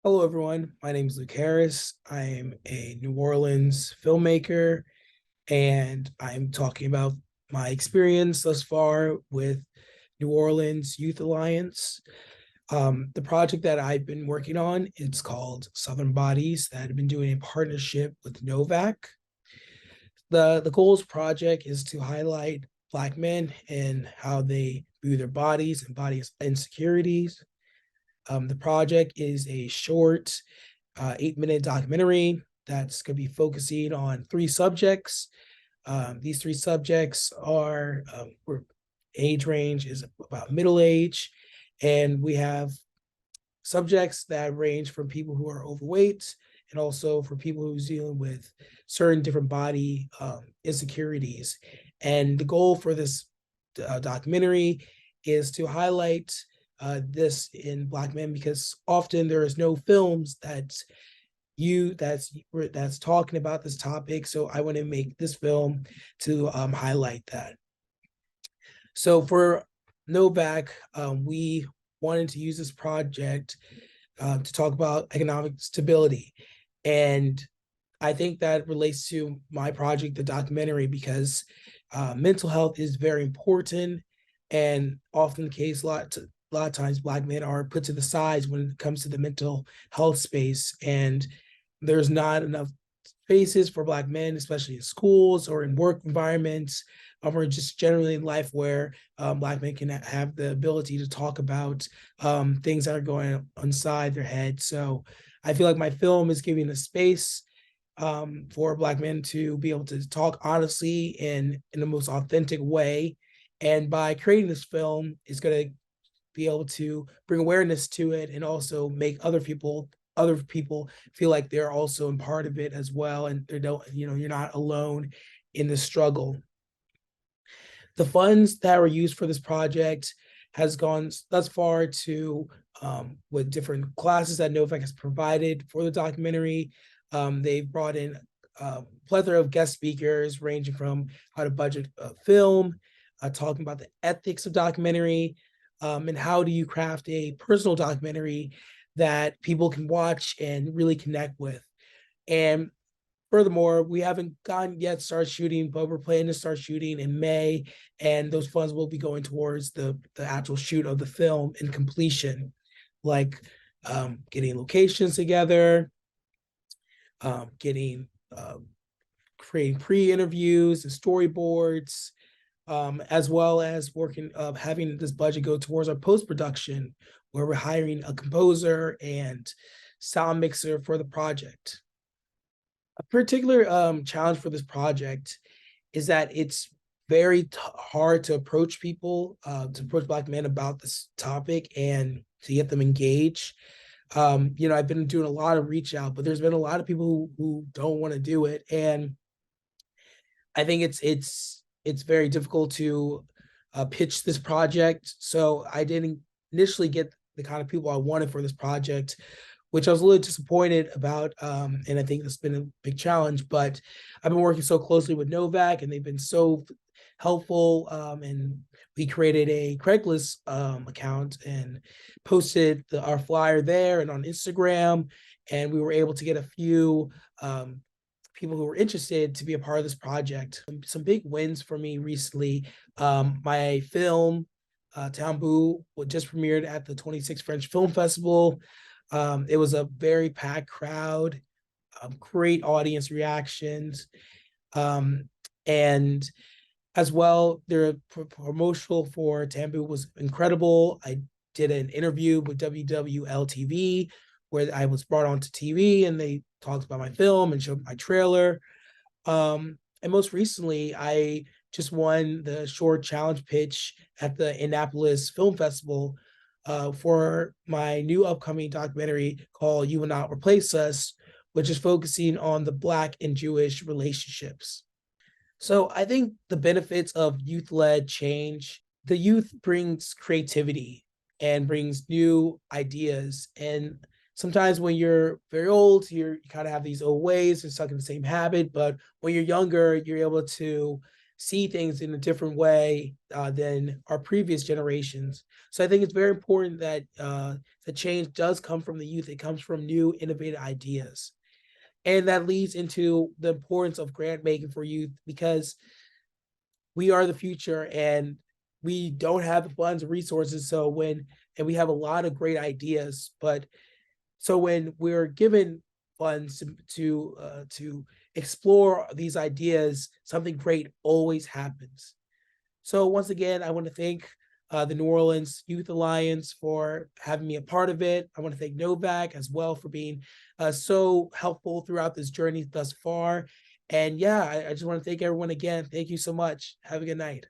Hello, everyone. My name is Luke Harris. I am a New Orleans filmmaker, and I'm talking about my experience thus far with New Orleans Youth Alliance. The project that I've been working on, it's called Southern Bodies, that I've been doing in partnership with NOVAC. The goals project is to highlight Black men and how they view their bodies and body insecurities. The project is a short 8-minute documentary that's going to be focusing on three subjects. These three subjects are age range is about middle age, and we have subjects that range from people who are overweight and also for people who's dealing with certain different body insecurities. And the goal for this documentary is to highlight this in Black men because often there is no films that's talking about this topic. So I want to make this film to highlight that. So for NOVAC, we wanted to use this project to talk about economic stability. And I think that relates to my project, the documentary, because mental health is very important. And often the case, a lot of times Black men are put to the sides when it comes to the mental health space. And there's not enough spaces for Black men, especially in schools or in work environments, or just generally in life where Black men can have the ability to talk about things that are going on inside their head. So I feel like my film is giving a space for Black men to be able to talk honestly in the most authentic way. And by creating this film, it's going to be able to bring awareness to it and also make other people feel like they're also a part of it as well, and they don't, you're not alone in the struggle. The funds that were used for this project has gone thus far to with different classes that NOVAC has provided for the documentary. They've brought in a plethora of guest speakers ranging from how to budget a film, talking about the ethics of documentary, and how do you craft a personal documentary that people can watch and really connect with. And furthermore, we haven't gotten yet started shooting, but we're planning to start shooting in May, and those funds will be going towards the actual shoot of the film and completion, like getting locations together, getting creating pre-interviews and storyboards, as well as working having this budget go towards our post-production, where we're hiring a composer and sound mixer for the project. A particular challenge for this project is that it's very hard to approach people, to approach Black men about this topic and to get them engaged. I've been doing a lot of reach out, but there's been a lot of people who don't want to do it, and I think it's very difficult to pitch this project. So I didn't initially get the kind of people I wanted for this project, which I was a little disappointed about. And I think that's been a big challenge. But I've been working so closely with NOVAC, and they've been so helpful. And we created a Craigslist account and posted our flyer there and on Instagram. And we were able to get a few people who were interested to be a part of this project. Some big wins for me recently. My film, Tambu, just premiered at the 26th French Film Festival. It was a very packed crowd, great audience reactions, and as well, their promotional for Tambu was incredible. I did an interview with WWL-TV where I was brought onto TV and they talked about my film and showed my trailer. And most recently, I just won the short challenge pitch at the Annapolis Film Festival for my new upcoming documentary called You Will Not Replace Us, which is focusing on the Black and Jewish relationships. So I think the benefits of youth-led change, the youth brings creativity and brings new ideas. And sometimes when you're very old, you kind of have these old ways and stuck in the same habit. But when you're younger, you're able to see things in a different way than our previous generations. So I think it's very important that the change does come from the youth. It comes from new, innovative ideas. And that leads into the importance of grant making for youth, because we are the future and we don't have the funds and resources. And we have a lot of great ideas, but so when we're given funds to explore these ideas, something great always happens. So once again, I want to thank the New Orleans Youth Alliance for having me a part of it. I want to thank NOVAC as well for being so helpful throughout this journey thus far. And yeah, I just want to thank everyone again. Thank you so much. Have a good night.